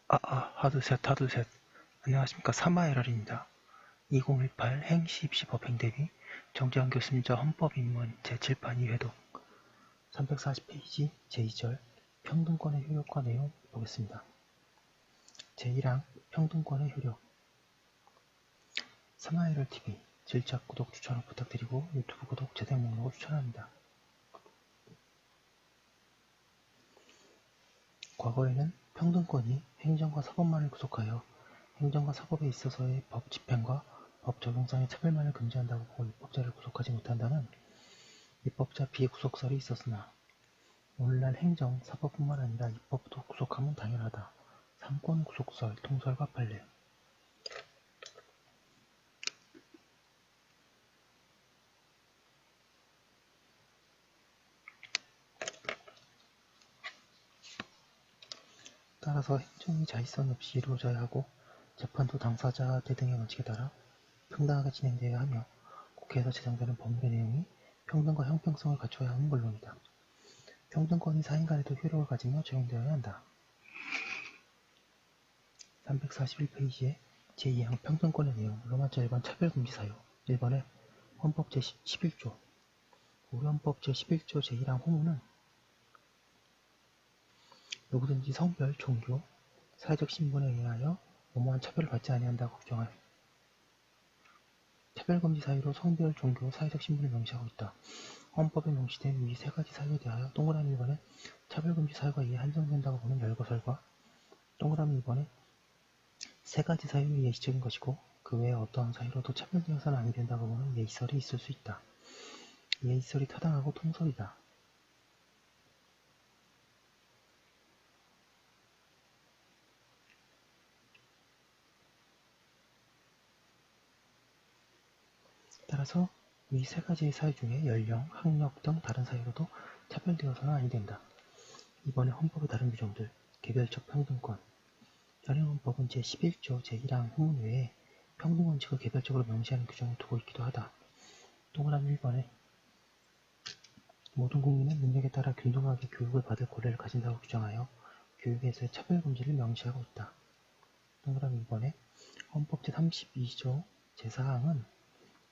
하드셋. 안녕하십니까. 사마에럴입니다. 2018 행시 입시법 행대비 정재환 교수님자 헌법입문 제7판 2회독 340페이지 제2절 평등권의 효력과 내용 보겠습니다. 제1항 평등권의 효력. 사마에럴TV 질작 구독 추천을 부탁드리고 유튜브 구독 재생 목록을 추천합니다. 과거에는 평등권이 행정과 사법만을 구속하여 행정과 사법에 있어서의 법 집행과 법 적용상의 차별만을 금지한다고 보고 입법자를 구속하지 못한다는 입법자 비구속설이 있었으나 오늘날 행정, 사법뿐만 아니라 입법도 구속하면 당연하다. 삼권 구속설, 통설과 판례. 따라서 행정이 자의성 없이 이루어져야 하고 재판도 당사자 대등의 원칙에 따라 평등하게 진행되어야 하며 국회에서 제정되는 법률의 내용이 평등과 형평성을 갖춰야 하는 물론이다. 평등권이 사인 간에도 효력을 가지며 적용되어야 한다. 341페이지에 제2항 평등권의 내용 로마자 1번 차별금지 사유 1번에 헌법 제11조 우리 헌법 제11조 제1항 호문은 누구든지 성별, 종교, 사회적 신분에 의하여 무모한 차별을 받지 아니한다고 규정하여 차별금지 사유로 성별, 종교, 사회적 신분을 명시하고 있다. 헌법에 명시된 위 세 가지 사유에 대하여 동그라미 1번에 차별금지 사유가 이에 한정된다고 보는 열거설과 동그라미 2번에 세 가지 사유는 예시적인 것이고 그 외에 어떠한 사유로도 차별되어서는 아니 된다고 보는 예시설이 있을 수 있다. 예시설이 타당하고 통설이다. 따라서 위 세 가지의 사유 중에 연령, 학력 등 다른 사유로도 차별되어서는 아니 된다. 이번에 헌법의 다른 규정들, 개별적 평등권. 현행헌법은 제11조 제1항 후문 외에 평등원칙을 개별적으로 명시하는 규정을 두고 있기도 하다. 동그라미 1번에 모든 국민은 능력에 따라 균등하게 교육을 받을 권리를 가진다고 규정하여 교육에서의 차별금지를 명시하고 있다. 동그라미 2번에 헌법 제32조 제4항은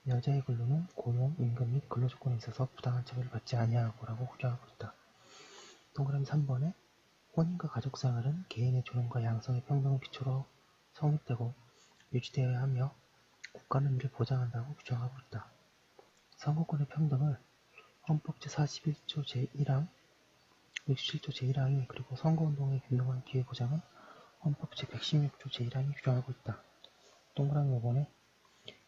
여자의 근로는 고용, 임금 및 근로조건에 있어서 부당한 차별을 받지 아니하고라고 규정하고 있다. 동그라미 3번에 혼인과 가족생활은 개인의 존엄과 양성의 평등을 기초로 성립되고 유지되어야 하며 국가는 이를 보장한다고 규정하고 있다. 선거권의 평등을 헌법 제41조 제1항, 67조 제1항이 그리고 선거운동의 균등한 기회 보장은 헌법 제116조 제1항이 규정하고 있다. 동그라미 5번에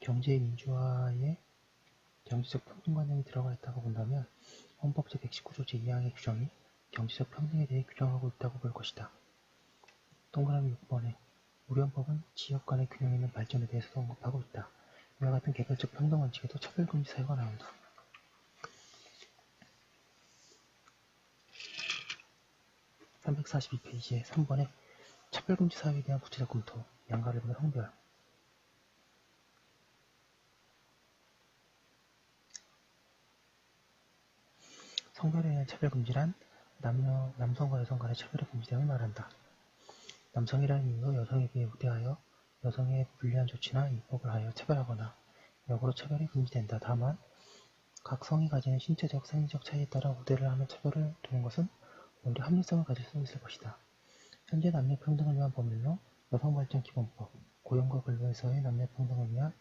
경제의 민주화에 경제적 평등관념이 들어가 있다고 본다면 헌법 제119조 제2항의 규정이 경제적 평등에 대해 규정하고 있다고 볼 것이다. 동그라미 6번에 우리 헌법은 지역 간의 균형 있는 발전에 대해서도 언급하고 있다. 이와 같은 개별적 평등 원칙에도 차별금지 사유가 나온다. 342페이지에 3번에 차별금지 사유에 대한 구체적 검토, 양가를 보는 성별. 성별에 의한 차별금지란 남성과 여성 간의 차별의 금지됨을 말한다. 남성이라는 이유로 여성에 비해 우대하여 여성에 불리한 조치나 입법을 하여 차별하거나 역으로 차별이 금지된다. 다만 각 성이 가지는 신체적, 생리적 차이에 따라 우대를 하는 차별을 두는 것은 오히려 합리성을 가질 수 있을 것이다. 현재 남녀평등을 위한 법률로 여성발전기본법, 고용과 근로에서의 남녀평등을 위한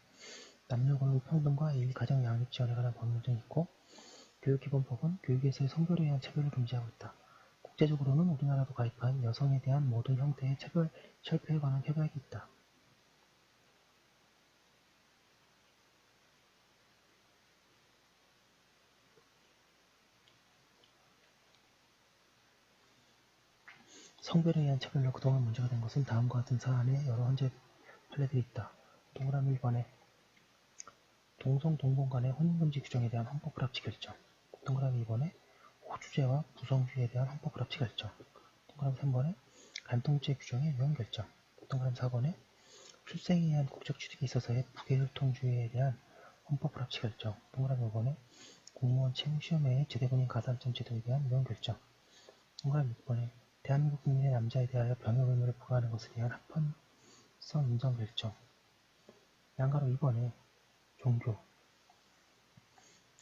남녀고용 평등과 일 가정 양립 지원에 관한 법률 등이 있고 교육기본법은 교육에서의 성별에 의한 차별을 금지하고 있다. 국제적으로는 우리나라도 가입한 여성에 대한 모든 형태의 차별 철폐에 관한 협약이 있다. 성별에 의한 차별로 그동안 문제가 된 것은 다음과 같은 사안에 여러 헌재 판례들이 있다. 동그라미 1번에 동성 동본 간의 혼인금지 규정에 대한 헌법불합치 결정. 동그라미 2번에 호주제와 부성주의에 대한 헌법불합치 결정. 동그라미 3번에 간통죄 규정의 유형 결정. 동그라미 4번에 출생에 의한 국적 취득에 있어서의 부계혈통주의에 대한 헌법불합치 결정. 동그라미 5번에 공무원 채무 시험에 제대본인 가산점 제도에 대한 유형 결정. 동그라미 6번에 대한민국 국민의 남자에 대하여 병역 의무를 부과하는 것에 대한 합헌성 인정 결정. 양가로 2번에 종교.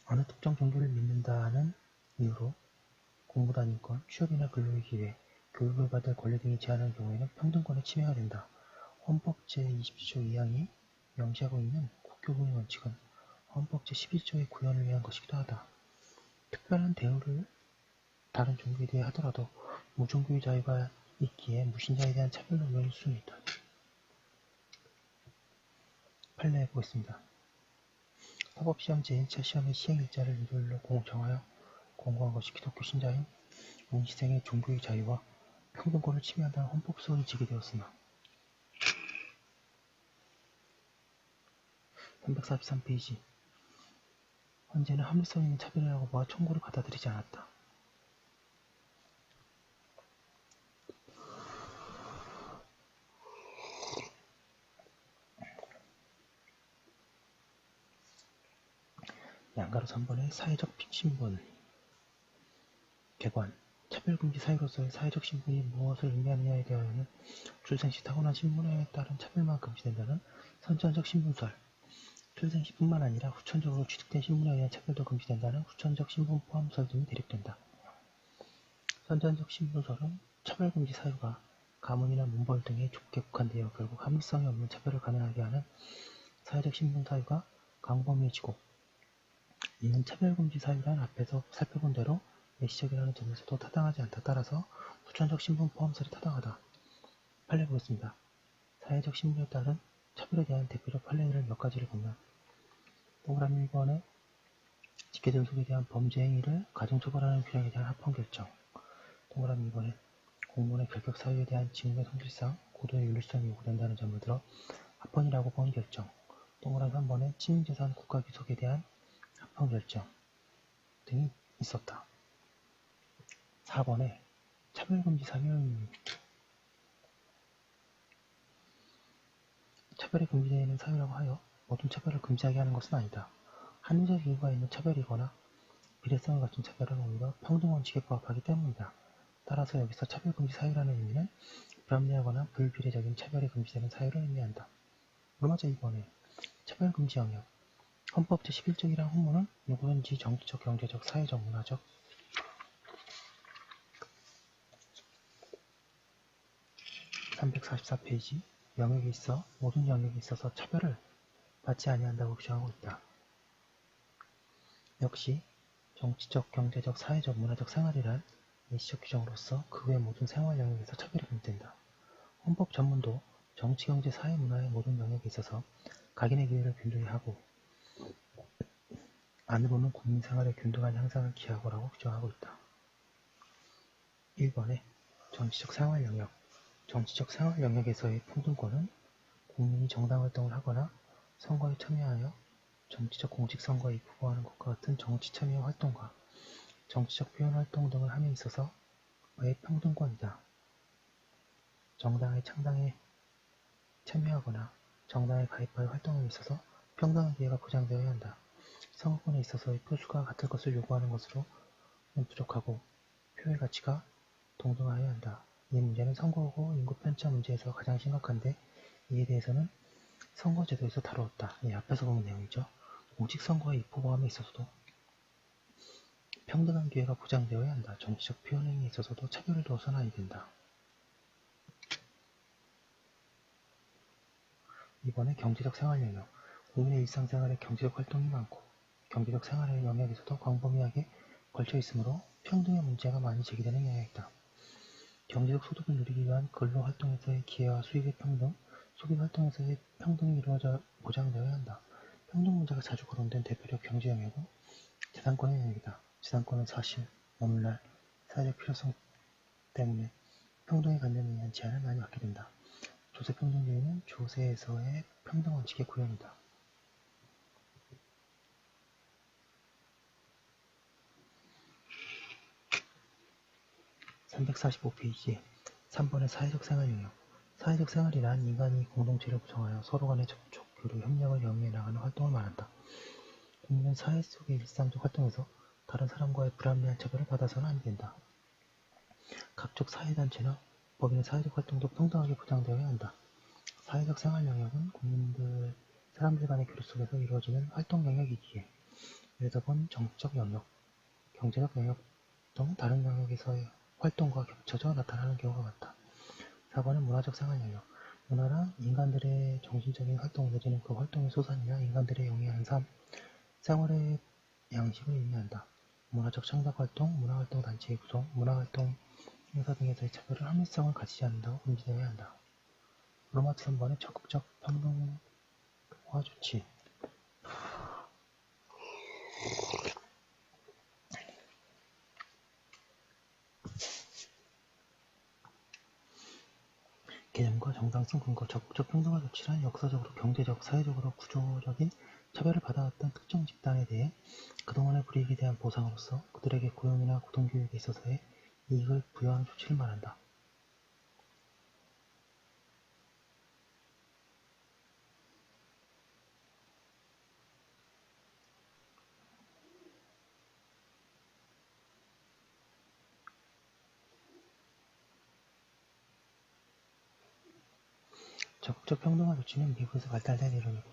어느 특정 종교를 믿는다는 이유로 공부단 인권, 취업이나 근로의 기회, 교육을 받을 권리 등이 제한하는 경우에는 평등권의 침해가 된다. 헌법 제20조 2항이 명시하고 있는 국교부의 원칙은 헌법 제11조의 구현을 위한 것이기도 하다. 특별한 대우를 다른 종교에 대해 하더라도 무종교의 자유가 있기에 무신자에 대한 차별로 이어질 수는 있다. 판례해 보겠습니다. 사법시험 제1차 시험의 시행일자를 일요일로 정하여 공고한 것이 기독교 신자인 문시생의 종교의 자유와 평등권을 침해한다는 헌법소원이 제기되었으나 343페이지 헌재는 합리성 있는 차별이라고 보아 청구를 받아들이지 않았다. 양가로 3번의 사회적 신분 개관 차별금지 사유로서의 사회적 신분이 무엇을 의미하느냐에 대하여는 출생시 타고난 신분에 따른 차별만 금지된다는 선천적 신분설 출생시뿐만 아니라 후천적으로 취득된 신분에 의한 차별도 금지된다는 후천적 신분 포함설 등이 대립된다. 선천적 신분설은 차별금지 사유가 가문이나 문벌 등에 좁게 국한되어 결국 합리성이 없는 차별을 가능하게 하는 사회적 신분 사유가 광범위해지고 이는 차별금지 사유란 앞에서 살펴본 대로 예시적이라는 점에서도 타당하지 않다. 따라서 후천적 신분 포함설이 타당하다. 판례 보겠습니다. 사회적 신분에 따른 차별에 대한 대표적 판례를 몇 가지를 보면 동그라미 1번에 직계들 속에 대한 범죄 행위를 가중처벌하는 규정에 대한 합헌 결정 동그라미 2번에 공무원의 결격 사유에 대한 직무의 성질상 고도의 윤리성이 요구된다는 점을 들어 합헌이라고 본 결정 동그라미 3번에 치민재산 국가귀속에 대한 합헌 결정 등이 있었다. 4번에 차별금지 사유의 차별이 금지되어 있는 사유라고 하여 모든 차별을 금지하게 하는 것은 아니다. 합리적 이유가 있는 차별이거나 비례성을 갖춘 차별은 오히려 평등원칙에 부합하기 때문이다. 따라서 여기서 차별금지 사유라는 의미는 불합리하거나 불비례적인 차별이 금지되는 사유를 의미한다. 물맞아 2번에 차별금지 영역 헌법 제11조이란 헌문은 누구든지 정치적, 경제적, 사회적, 문화적 344페이지 영역에 있어 모든 영역에 있어서 차별을 받지 아니한다고 규정하고 있다. 역시 정치적, 경제적, 사회적, 문화적 생활이란 예시적 규정으로서 그 외 모든 생활 영역에서 차별이 금지된다. 헌법 전문도 정치, 경제, 사회, 문화의 모든 영역에 있어서 각인의 기회를 균등히 하고 안으로는 국민생활의 균등한 향상을 기하고라고 규정하고 있다. 1번에 정치적 생활 영역 정치적 생활 영역에서의 평등권은 국민이 정당활동을 하거나 선거에 참여하여 정치적 공직선거에 입후보하는 것과 같은 정치 참여 활동과 정치적 표현 활동 등을 함에 있어서의 평등권이다. 정당의 창당에 참여하거나 정당에 가입하여 활동에 있어서 평등한 기회가 보장되어야 한다. 선거권에 있어서의 표수가 같을 것을 요구하는 것으로는 부족하고 표의 가치가 동등하여야 한다. 이 문제는 선거구 인구 편차 문제에서 가장 심각한데 이에 대해서는 선거제도에서 다루었다. 앞에서 본 내용이죠. 공직선거에 입후보함에 있어서도 평등한 기회가 보장되어야 한다. 정치적 표현 행위에 있어서도 차별을 두어서는 아니 된다. 이번에 경제적 생활 영역 국민의 일상생활에 경제적 활동이 많고 경제적 생활의 영역에서도 광범위하게 걸쳐 있으므로 평등의 문제가 많이 제기되는 영역이다. 경제적 소득을 누리기 위한 근로활동에서의 기회와 수익의 평등, 소비활동에서의 평등이 이루어져 보장되어야 한다. 평등 문제가 자주 거론된 대표적 경제 영역은 재산권의 영역이다. 재산권은 사실, 오늘날 사회적 필요성 때문에 평등의 관념에 의한 제한을 많이 받게 된다. 조세평등주의는 조세에서의 평등원칙의 구현이다. 345페이지 3번의 사회적 생활 영역 사회적 생활이란 인간이 공동체를 구성하여 서로 간의 접촉, 교류, 협력을 영위해 나가는 활동을 말한다. 국민은 사회 속의 일상적 활동에서 다른 사람과의 불합리한 차별을 받아서는 안 된다. 각종 사회단체나 법인의 사회적 활동도 평등하게 보장되어야 한다. 사회적 생활 영역은 국민들, 사람들 간의 교류 속에서 이루어지는 활동 영역이기에 예를 들어본 정치적 영역, 경제적 영역 등 다른 영역에서의 활동과 겹쳐져 나타나는 경우가 많다. 4번은 문화적 생활 영역. 문화란 인간들의 정신적인 활동을 내지는 그 활동의 소산이나 인간들의 영위하는 삶, 생활의 양식을 의미한다. 문화적 창작활동, 문화활동 단체의 구성, 문화활동 행사 등에서의 차별은 합리성을 가지지 않는다고 금지되어야 한다. 로마트 3번의 적극적 평등화 조치. 개념과 정당성 근거. 적극적 평등화 조치란 역사적으로, 경제적, 사회적으로 구조적인 차별을 받아왔던 특정 집단에 대해 그동안의 불이익에 대한 보상으로서 그들에게 고용이나 고등교육에 있어서의 이익을 부여하는 조치를 말한다. 적극적 평등화 조치는 미국에서 발달된 이론이고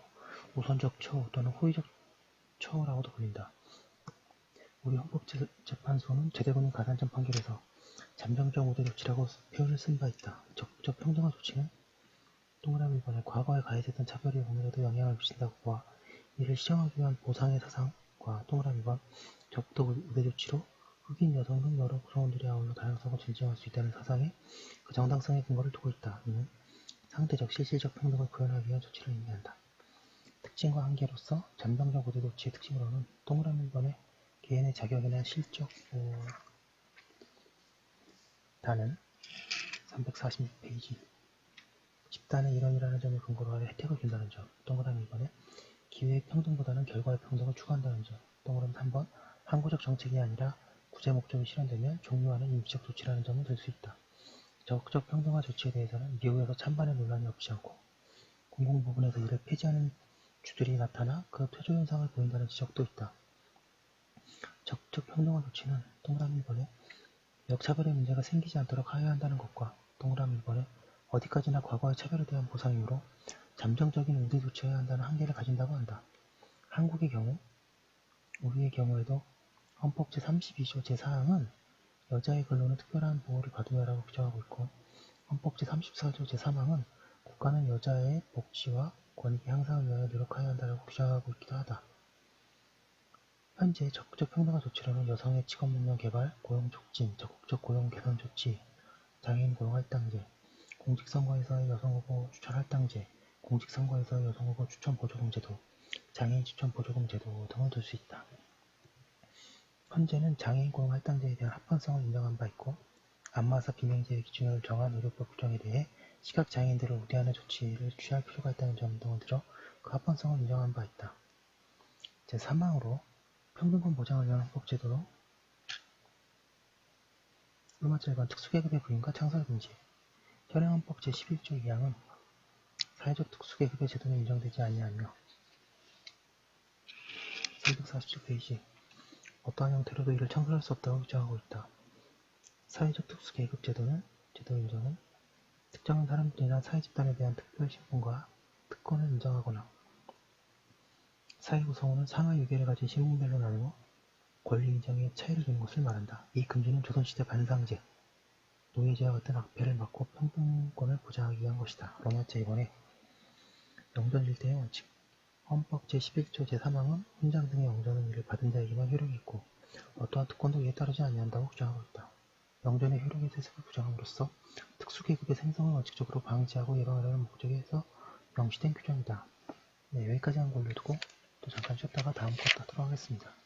우선적 처우 또는 호의적 처우라고도 불린다. 우리 헌법재판소는 제대로는 가산점 판결에서 잠정적 우대 조치라고 표현을 쓴 바 있다. 적극적 평등화 조치는 동그라미 1번에 과거에 가해졌던 차별이 오늘에도 영향을 미친다고 보아 이를 시정하기 위한 보상의 사상과 동그라미 2번 적극적 우대 조치로 흑인 여성 등 여러 구성원들이 아울러 다양성을 존중할 수 있다는 사상에 그 정당성의 근거를 두고 있다. 이는 상대적 실질적 평등을 표현하기 위한 조치를 의미한다. 특징과 한계로서 잠정적 우대 조치의 특징으로는 동그라미 1번에 개인의 자격이나 실적 다는 346페이지 집단의 일원이라는 점을 근거로 하여 혜택을 준다는 점. 동그라미 2번에 기회의 평등보다는 결과의 평등을 추구한다는 점. 동그라미 3번 항구적 정책이 아니라 구제 목적이 실현되면 종료하는 임시적 조치라는 점을 들 수 있다. 적극적 평등화 조치에 대해서는 미국에서 찬반의 논란이 없지 않고 공공부문에서 이를 폐지하는 주들이 나타나 그 퇴조 현상을 보인다는 지적도 있다. 적극적 평등화 조치는 동그라미 1번에 역차별의 문제가 생기지 않도록 하여야 한다는 것과 동그라미 1번에 어디까지나 과거의 차별에 대한 보상이므로 잠정적인 우대 조치해야 한다는 한계를 가진다고 한다. 한국의 경우, 우리의 경우에도 헌법 제32조 제4항은 여자의 근로는 특별한 보호를 받으며라고 규정하고 있고 헌법 제34조 제3항은 국가는 여자의 복지와 권익의 향상을 위하여 노력하여야 한다고 규정하고 있기도 하다. 현재 적극적 평등화 조치로는 여성의 직업 능력 개발, 고용 촉진, 적극적 고용 개선 조치, 장애인 고용 할당제, 공직선거에서의 여성후보 추천 할당제, 공직선거에서의 여성후보 추천 보조금 제도, 장애인 추천 보조금 제도 등을 들 수 있다. 현재는 장애인 고용 할당제에 대한 합헌성을 인정한 바 있고 안마사 비명제의 기준을 정한 의료법 규정에 대해 시각장애인들을 우대하는 조치를 취할 필요가 있다는 점 등을 들어 그 합헌성을 인정한 바 있다. 제3항으로 평등권 보장을 위한 헌법제도로 로마자 1번 특수계급의 부인과 창설금지. 현행 헌법 제11조 2항은 사회적 특수계급의 제도는 인정되지 아니하며 347페이지 어떠한 형태로도 이를 창설할 수 없다고 규정하고 있다. 사회적 특수계급 제도 인정은 특정한 사람들이나 사회집단에 대한 특별 신분과 특권을 인정하거나 사회 구성원은 상하 유계를 가진 신분별로 나누어 권리 인정에 차이를 두는 것을 말한다. 이 금지는 조선시대 반상제, 노예제와 같은 악폐를 막고 평등권을 보장하기 위한 것이다. 로마자 2번에 영전일대의 원칙. 헌법 제11조 제3항은 훈장 등의 영전은 이를 받은 자에게만 효력이 있고 어떠한 특권도 이에 따르지 아니한다고 규정하고 있다. 영전의 효력의 세습을 부정함으로써 특수계급의 생성을 원칙적으로 방지하고 예방하려는 목적에서 명시된 규정이다. 네, 여기까지 한 걸로 두고 또 잠깐 쉬었다가 다음 것 하도록 하겠습니다.